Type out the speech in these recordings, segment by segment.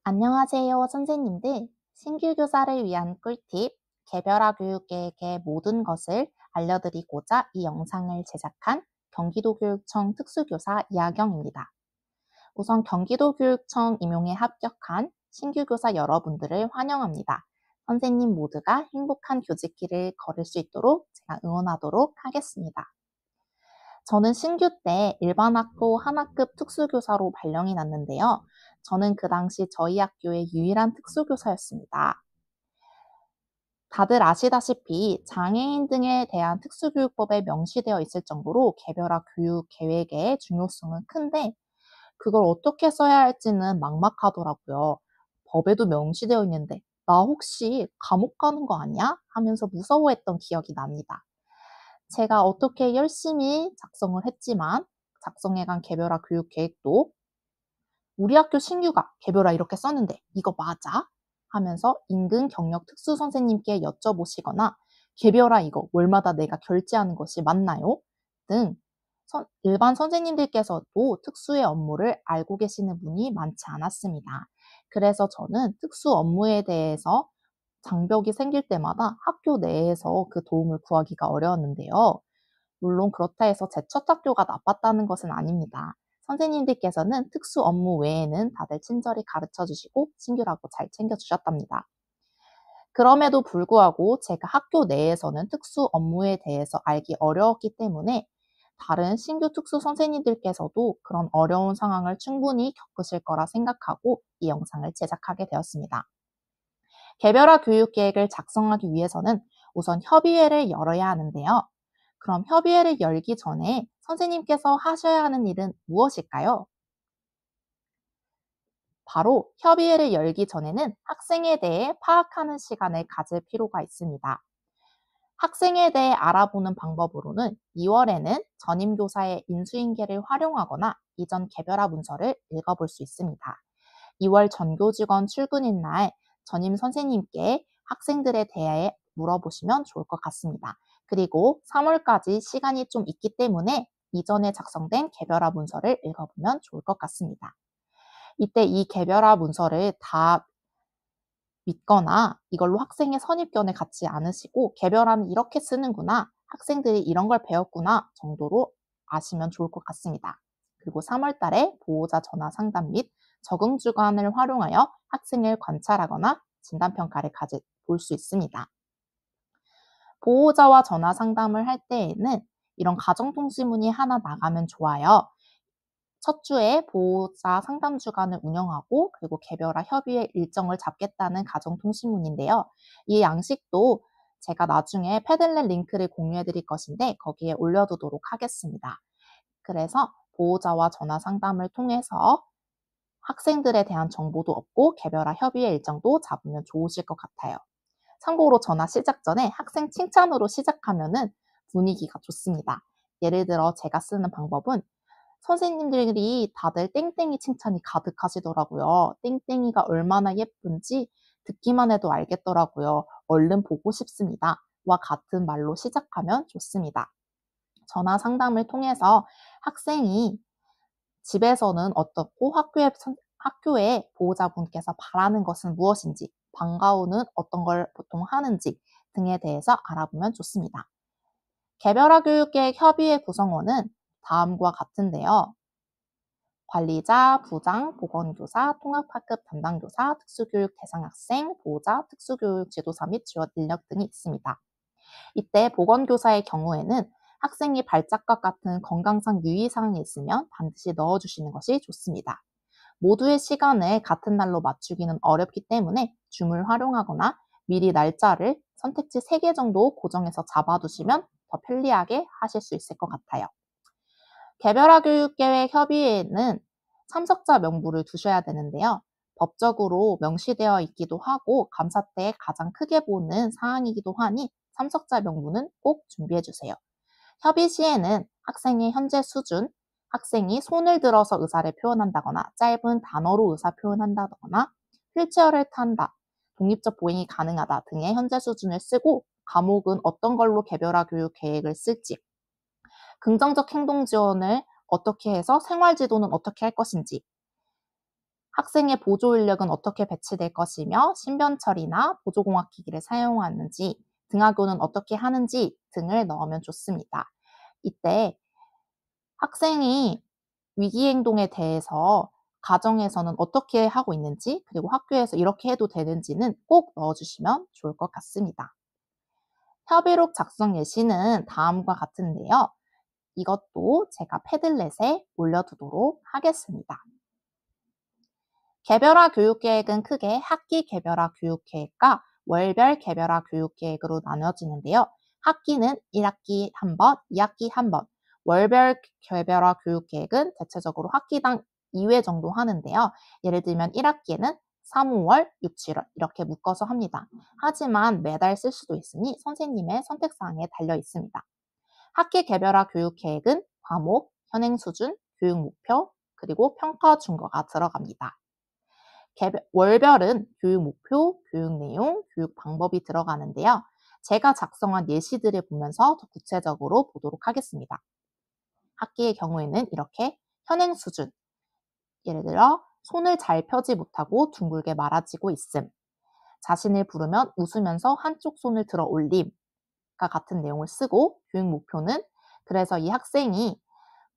안녕하세요, 선생님들. 신규 교사를 위한 꿀팁, 개별화 교육 계획의 모든 것을 알려드리고자 이 영상을 제작한 경기도교육청 특수교사 이하경입니다. 우선 경기도교육청 임용에 합격한 신규 교사 여러분들을 환영합니다. 선생님 모두가 행복한 교직길을 걸을 수 있도록 제가 응원하도록 하겠습니다. 저는 신규 때 일반 학교 하나급 특수교사로 발령이 났는데요. 저는 그 당시 저희 학교의 유일한 특수교사였습니다. 다들 아시다시피 장애인 등에 대한 특수교육법에 명시되어 있을 정도로 개별화 교육 계획의 중요성은 큰데 그걸 어떻게 써야 할지는 막막하더라고요. 법에도 명시되어 있는데 나 혹시 감옥 가는 거 아니야? 하면서 무서워했던 기억이 납니다. 제가 어떻게 열심히 작성을 했지만 작성해간 개별화 교육 계획도 우리 학교 신규가 개별화 이렇게 썼는데 이거 맞아? 하면서 인근 경력 특수 선생님께 여쭤보시거나 개별화 이거 월마다 내가 결제하는 것이 맞나요? 등 일반 선생님들께서도 특수의 업무를 알고 계시는 분이 많지 않았습니다. 그래서 저는 특수 업무에 대해서 장벽이 생길 때마다 학교 내에서 그 도움을 구하기가 어려웠는데요. 물론 그렇다 해서 제 첫 학교가 나빴다는 것은 아닙니다. 선생님들께서는 특수 업무 외에는 다들 친절히 가르쳐 주시고 신규라고 잘 챙겨 주셨답니다. 그럼에도 불구하고 제가 학교 내에서는 특수 업무에 대해서 알기 어려웠기 때문에 다른 신규 특수 선생님들께서도 그런 어려운 상황을 충분히 겪으실 거라 생각하고 이 영상을 제작하게 되었습니다. 개별화 교육 계획을 작성하기 위해서는 우선 협의회를 열어야 하는데요. 그럼 협의회를 열기 전에 선생님께서 하셔야 하는 일은 무엇일까요? 바로 협의회를 열기 전에는 학생에 대해 파악하는 시간을 가질 필요가 있습니다. 학생에 대해 알아보는 방법으로는 2월에는 전임교사의 인수인계를 활용하거나 이전 개별화 문서를 읽어볼 수 있습니다. 2월 전교직원 출근인 날 전임 선생님께 학생들에 대해 물어보시면 좋을 것 같습니다. 그리고 3월까지 시간이 좀 있기 때문에 이전에 작성된 개별화 문서를 읽어보면 좋을 것 같습니다. 이때 이 개별화 문서를 다 믿거나 이걸로 학생의 선입견에 갖지 않으시고 개별화는 이렇게 쓰는구나, 학생들이 이런 걸 배웠구나 정도로 아시면 좋을 것 같습니다. 그리고 3월 달에 보호자 전화 상담 및 적응 주간을 활용하여 학생을 관찰하거나 진단평가를 볼 수 있습니다. 보호자와 전화 상담을 할 때에는 이런 가정통지문이 하나 나가면 좋아요. 첫 주에 보호자 상담 주간을 운영하고 그리고 개별화 협의회 일정을 잡겠다는 가정통신문인데요. 이 양식도 제가 나중에 패들렛 링크를 공유해 드릴 것인데 거기에 올려두도록 하겠습니다. 그래서 보호자와 전화 상담을 통해서 학생들에 대한 정보도 얻고 개별화 협의회 일정도 잡으면 좋으실 것 같아요. 참고로 전화 시작 전에 학생 칭찬으로 시작하면은 분위기가 좋습니다. 예를 들어 제가 쓰는 방법은 선생님들이 다들 땡땡이 칭찬이 가득하시더라고요. 땡땡이가 얼마나 예쁜지 듣기만 해도 알겠더라고요. 얼른 보고 싶습니다. 와 같은 말로 시작하면 좋습니다. 전화 상담을 통해서 학생이 집에서는 어떻고 학교에 보호자분께서 바라는 것은 무엇인지, 방과 후는 어떤 걸 보통 하는지 등에 대해서 알아보면 좋습니다. 개별화 교육계획 협의회 구성원은 다음과 같은데요. 관리자, 부장, 보건교사, 통합학급 담당교사, 특수교육 대상학생, 보호자, 특수교육 지도사 및 지원 인력 등이 있습니다. 이때 보건교사의 경우에는 학생이 발작과 같은 건강상 유의사항이 있으면 반드시 넣어주시는 것이 좋습니다. 모두의 시간을 같은 날로 맞추기는 어렵기 때문에 줌을 활용하거나 미리 날짜를 선택지 3개 정도 고정해서 잡아두시면 더 편리하게 하실 수 있을 것 같아요. 개별화 교육계획 협의회에는 참석자 명부를 두셔야 되는데요. 법적으로 명시되어 있기도 하고 감사 때 가장 크게 보는 사항이기도 하니 참석자 명부는 꼭 준비해 주세요. 협의 시에는 학생의 현재 수준, 학생이 손을 들어서 의사를 표현한다거나 짧은 단어로 의사 표현한다거나 휠체어를 탄다, 독립적 보행이 가능하다 등의 현재 수준을 쓰고 과목은 어떤 걸로 개별화 교육 계획을 쓸지, 긍정적 행동 지원을 어떻게 해서 생활 지도는 어떻게 할 것인지, 학생의 보조 인력은 어떻게 배치될 것이며 신변 처리나 보조공학기기를 사용하는지, 등하교는 어떻게 하는지 등을 넣으면 좋습니다. 이때 학생이 위기행동에 대해서 가정에서는 어떻게 하고 있는지, 그리고 학교에서 이렇게 해도 되는지는 꼭 넣어주시면 좋을 것 같습니다. 협의록 작성 예시는 다음과 같은데요. 이것도 제가 패들렛에 올려두도록 하겠습니다. 개별화 교육계획은 크게 학기 개별화 교육계획과 월별 개별화 교육계획으로 나눠지는데요. 학기는 1학기 한 번, 2학기 한 번, 월별 개별화 교육계획은 대체적으로 학기당 2회 정도 하는데요. 예를 들면 1학기에는 3, 5월, 6, 7월 이렇게 묶어서 합니다. 하지만 매달 쓸 수도 있으니 선생님의 선택사항에 달려 있습니다. 학기 개별화 교육계획은 과목, 현행 수준, 교육 목표, 그리고 평가 준거가 들어갑니다. 월별은 교육 목표, 교육 내용, 교육 방법이 들어가는데요. 제가 작성한 예시들을 보면서 더 구체적으로 보도록 하겠습니다. 학기의 경우에는 이렇게 현행 수준, 예를 들어 손을 잘 펴지 못하고 둥글게 말아지고 있음, 자신을 부르면 웃으면서 한쪽 손을 들어 올림과 같은 내용을 쓰고, 교육 목표는 그래서 이 학생이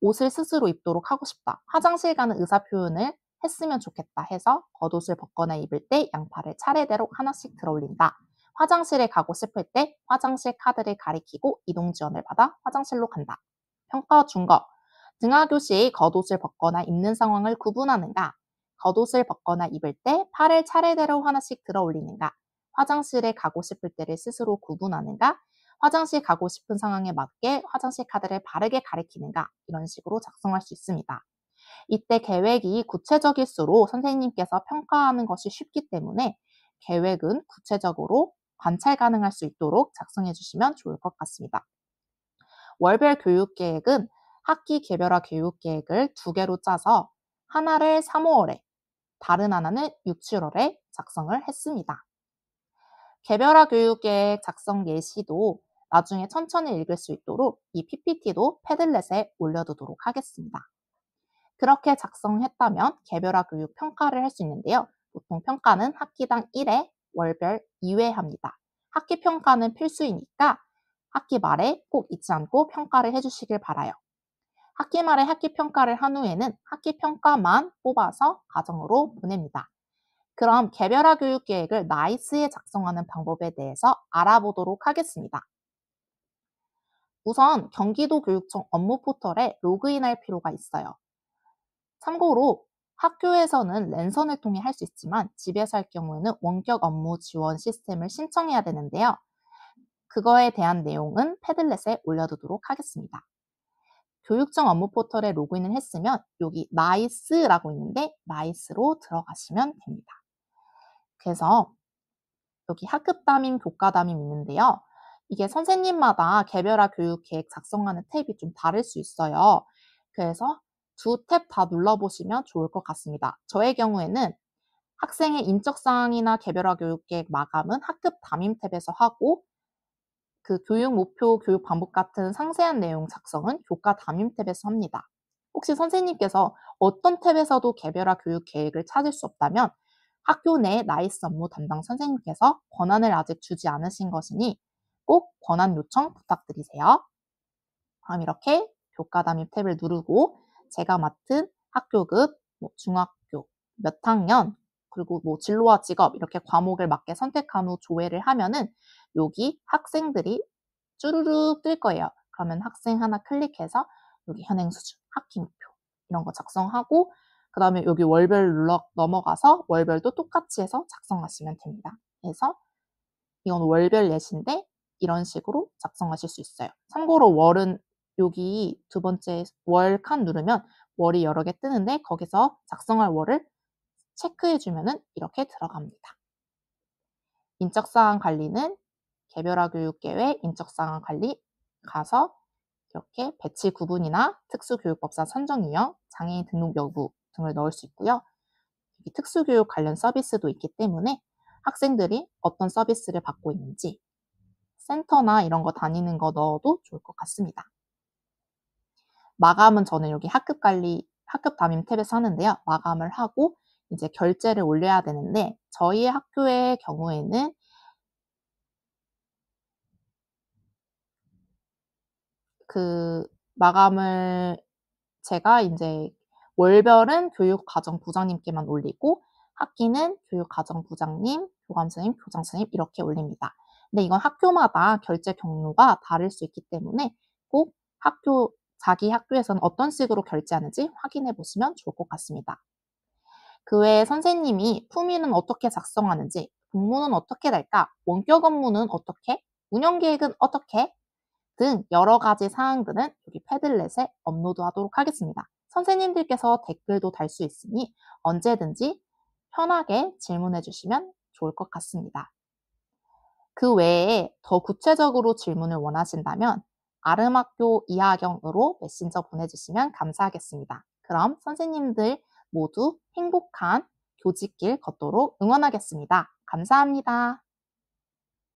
옷을 스스로 입도록 하고 싶다, 화장실 가는 의사 표현을 했으면 좋겠다 해서 겉옷을 벗거나 입을 때 양팔을 차례대로 하나씩 들어 올린다. 화장실에 가고 싶을 때 화장실 카드를 가리키고 이동 지원을 받아 화장실로 간다. 평가 준거. 등하교 시 겉옷을 벗거나 입는 상황을 구분하는가? 겉옷을 벗거나 입을 때 팔을 차례대로 하나씩 들어 올리는가? 화장실에 가고 싶을 때를 스스로 구분하는가? 화장실 가고 싶은 상황에 맞게 화장실 카드를 바르게 가리키는가? 이런 식으로 작성할 수 있습니다. 이때 계획이 구체적일수록 선생님께서 평가하는 것이 쉽기 때문에 계획은 구체적으로 관찰 가능할 수 있도록 작성해 주시면 좋을 것 같습니다. 월별 교육계획은 학기 개별화 교육계획을 2개로 짜서 하나를 3, 5월에, 다른 하나는 6, 7월에 작성을 했습니다. 개별화 교육계획 작성 예시도 나중에 천천히 읽을 수 있도록 이 PPT도 패들렛에 올려두도록 하겠습니다. 그렇게 작성했다면 개별화 교육 평가를 할 수 있는데요. 보통 평가는 학기당 1회, 월별 2회 합니다. 학기 평가는 필수이니까 학기 말에 꼭 잊지 않고 평가를 해주시길 바라요. 학기 말에 학기 평가를 한 후에는 학기 평가만 뽑아서 가정으로 보냅니다. 그럼 개별화 교육 계획을 나이스에 작성하는 방법에 대해서 알아보도록 하겠습니다. 우선 경기도 교육청 업무 포털에 로그인할 필요가 있어요. 참고로 학교에서는 랜선을 통해 할 수 있지만 집에서 할 경우에는 원격 업무 지원 시스템을 신청해야 되는데요. 그거에 대한 내용은 패들렛에 올려두도록 하겠습니다. 교육청 업무 포털에 로그인을 했으면 여기 나이스라고 있는데 나이스로 들어가시면 됩니다. 그래서 여기 학급 담임, 교과 담임 있는데요. 이게 선생님마다 개별화 교육 계획 작성하는 탭이 좀 다를 수 있어요. 그래서 2탭 다 눌러보시면 좋을 것 같습니다. 저의 경우에는 학생의 인적사항이나 개별화 교육 계획 마감은 학급 담임 탭에서 하고, 그 교육 목표, 교육 방법 같은 상세한 내용 작성은 교과 담임 탭에서 합니다. 혹시 선생님께서 어떤 탭에서도 개별화 교육 계획을 찾을 수 없다면 학교 내 나이스 업무 담당 선생님께서 권한을 아직 주지 않으신 것이니 꼭 권한 요청 부탁드리세요. 그럼 이렇게 교과 담임 탭을 누르고 제가 맡은 학교급, 중학교, 몇 학년, 그리고 진로와 직업 이렇게 과목을 맞게 선택한 후 조회를 하면은 여기 학생들이 쭈루룩 뜰 거예요. 그러면 학생 하나 클릭해서 여기 현행 수준, 학기 목표 이런 거 작성하고 그 다음에 여기 월별 넘어가서 월별도 똑같이 해서 작성하시면 됩니다. 그래서 이건 월별 예시인데 이런 식으로 작성하실 수 있어요. 참고로 월은 여기 두 번째 월 칸 누르면 월이 여러 개 뜨는데 거기서 작성할 월을 체크해주면 이렇게 들어갑니다. 인적사항 관리는 개별화 교육계획 인적사항 관리 가서 이렇게 배치 구분이나 특수교육법상 선정 유형, 장애인 등록 여부 등을 넣을 수 있고요. 여기 특수교육 관련 서비스도 있기 때문에 학생들이 어떤 서비스를 받고 있는지 센터나 이런 거 다니는 거 넣어도 좋을 것 같습니다. 마감은 저는 여기 학급 관리, 학급 담임 탭에서 하는데요. 마감을 하고 이제 결제를 올려야 되는데 저희 학교의 경우에는 그 마감을 제가 인제 월별은 교육과정부장님께만 올리고 학기는 교육과정부장님, 교감선생님, 교장선생님 이렇게 올립니다. 근데 이건 학교마다 결제 경로가 다를 수 있기 때문에 꼭 자기 학교에서는 어떤 식으로 결제하는지 확인해 보시면 좋을 것 같습니다. 그 외에 선생님이 품위는 어떻게 작성하는지, 공문은 어떻게 낼까, 원격 업무는 어떻게, 운영 계획은 어떻게 등 여러 가지 사항들은 여기 패들렛에 업로드하도록 하겠습니다. 선생님들께서 댓글도 달 수 있으니 언제든지 편하게 질문해 주시면 좋을 것 같습니다. 그 외에 더 구체적으로 질문을 원하신다면 아름학교 이하경으로 메신저 보내주시면 감사하겠습니다. 그럼 선생님들 모두 행복한 교직길 걷도록 응원하겠습니다. 감사합니다.